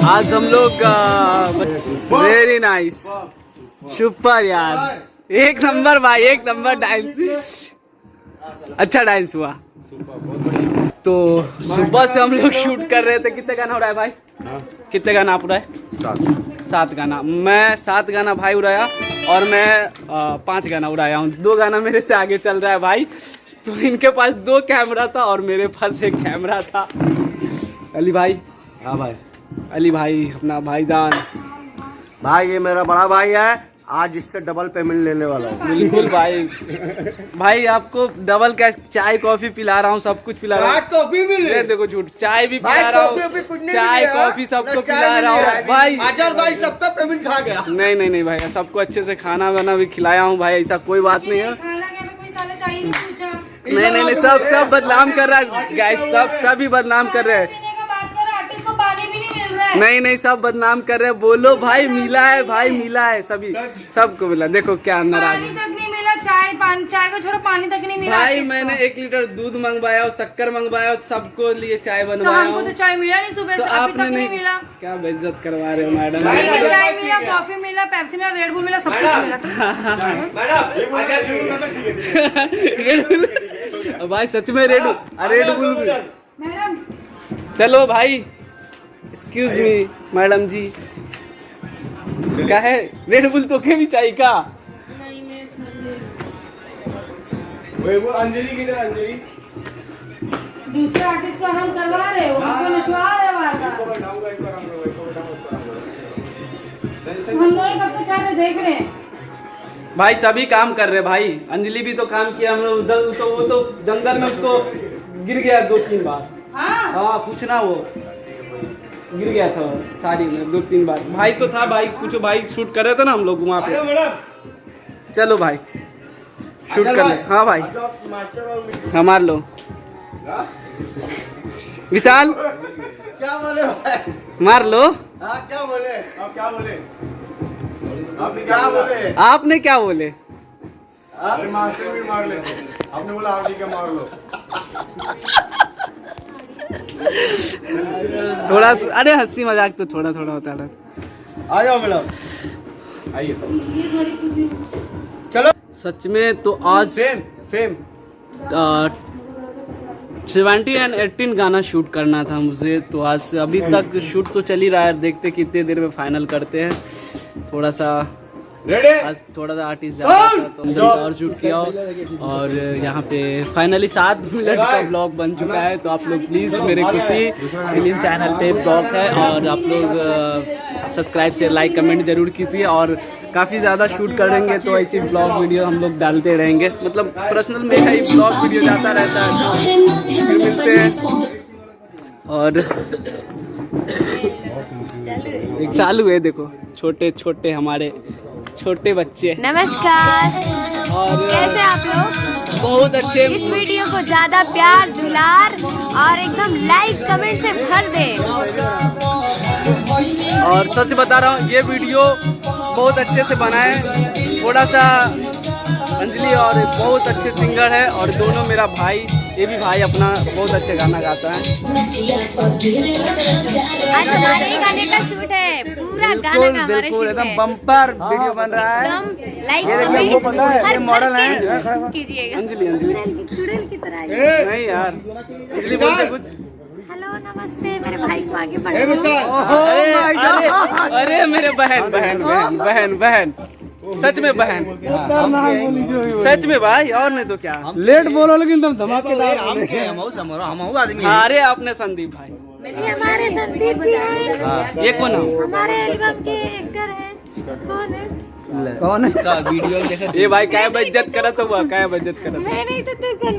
आज हम लोग वेरी नाइस, सुपर यार, एक नंबर भाई, एक नंबर डांस, अच्छा डांस हुआ। तो सुबह से हम लोग शूट कर रहे थे। कितने गाना हो रहा है भाई? कितने गाना आप उड़ाए? 7 गाना। मैं 7 गाना भाई उड़ाया और मैं 5 गाना उड़ाया हूँ। 2 गाना मेरे से आगे चल रहा है भाई। तो इनके पास 2 कैमरा था और मेरे पास 1 कैमरा था। अली भाई। हाँ भाई। अली भाई अपना भाईजान भाई, ये मेरा बड़ा भाई है, आज इससे डबल पेमेंट लेने वाला हूँ। बिल्कुल भाई। भाई आपको डबल क्या, चाय कॉफी पिला रहा हूँ, सब कुछ पिला रहा हूँ। कॉफी भी ले, देखो झूठ, चाय भी पिला रहा हूँ, चाय कॉफी सबको पिला रहा हूँ भाई। आजल भाई सबका पेमेंट खा गया। नहीं भाई, सबको अच्छे से खाना वाना भी खिलाया हूँ भाई, ऐसा कोई बात नहीं है। नहीं, सब बदनाम कर रहा है गाइस, सभी बदनाम कर रहे हैं। नहीं, सब बदनाम कर रहे हैं। बोलो भाई, मिला है भाई, मिला है, सभी सबको मिला। देखो क्या नाराज, पानी तक नहीं मिला, चाय को छोड़ो, पानी तक नहीं मिला भाई। मैंने 1 लीटर दूध मंगवाया और शक्कर मंगवाया और सबको लिए चाय बनवाया। तो हमको तो चाय मिला नहीं सुबह तो से, अभी आपने तक नहीं मिला। क्या बेइज्जत करवा रहे हो मैडम? चाय मिला, कॉफी मिला, पेप्सी मिला, रेड बुल मिला, सब कुछ मिला। भाई सच में रेड बुल भी। मैडम चलो भाई, एक्सक्यूज मी मैडम जी, क्या है रेड बुल तो के भी चाहिए का? वो अंजलि किधर? अंजलि दूसरे आर्टिस्ट को हम करवा रहे हो, हमको नचवा रहे हो हम दोनों कब से कर रहे, देख रहे हैं भाई, सभी काम कर रहे भाई। अंजलि भी तो काम किया हम लोग, तो वो तो जंगल में उसको गिर गया 2-3 बार। हाँ पूछना, वो गिर गया था साड़ी में 2-3 बार। भाई तो था भाई, कुछ भाई शूट कर रहे थे ना हम लोग वहाँ पे। चलो भाई शूट कर ले। हाँ भाई, हाँ मार लो। विशाल क्या बोले भाई? मार लो। हाँ क्या बोले? आप क्या बोले? आपने क्या बोले? आपने क्या बोले? अरे मास्टर भी मार ले, आपने बोला आप ठीक है मार लो। थोड़ा, अरे हंसी मजाक तो थोड़ा होता है। आ जाओ मैडम, आइए। चलो। सच में तो आज सेम 70 और 18 गाना शूट करना था मुझे। तो आज अभी तक शूट तो चल ही रहा है, देखते कितने देर में फाइनल करते हैं। थोड़ा सा आज थोड़ा सा आर्टिस्ट ज़्यादा था तो हमने और शूट किया और यहाँ पे फाइनली 7 मिनट का ब्लॉग बन चुका है। तो आप लोग प्लीज़ मेरे खुशी फिल्म चैनल पे ब्लॉग है और आप लोग सब्सक्राइब शेयर लाइक कमेंट जरूर कीजिए। और काफ़ी ज़्यादा शूट करेंगे तो ऐसी ब्लॉग वीडियो हम लोग डालते रहेंगे, मतलब पर्सनल मेरा ही ब्लॉग वीडियो जाता रहता है। तो फिर मिलते हैं। और चालू है, देखो छोटे हमारे छोटे बच्चे। नमस्कार, और कैसे आप लोग? बहुत अच्छे। इस वीडियो को ज्यादा प्यार दुलार और एकदम लाइक कमेंट से भर दें। और सच बता रहा हूँ, ये वीडियो बहुत अच्छे से बना है। थोड़ा सा अंजलि और बहुत अच्छे सिंगर है और दोनों मेरा भाई, ये भी भाई अपना बहुत अच्छे गाना गाता है। आज हमारे ही गाने का शूट है, पूरा गाना का हमारा बिल्कुल शूट एकदम है। बम्पर वीडियो बन रहा है। एकदम लाइक ये देखिए, वो पता है, ये मॉडल है। कमेंट कीजिएगा। अंजलि चुड़ैल की तरह। नहीं यार, अंजलि बोलते कुछ। हेलो नमस्ते, मेरे भाई को आगे बढ़ो। अरे मेरे बहन, सच में बहन, सच में भाई, और नहीं तो क्या। लेट बोलो लेकिन तुम धमाकेदार। अरे आपने संदीप भाई, हमारे संदीप जी हैं। ये कौन है? हमारे एल्बम के एक्टर हैं। कौन है? ये भाई क्या बेइज्जत करत हुआ, क्या बेइज्जत करत। मैं नहीं तो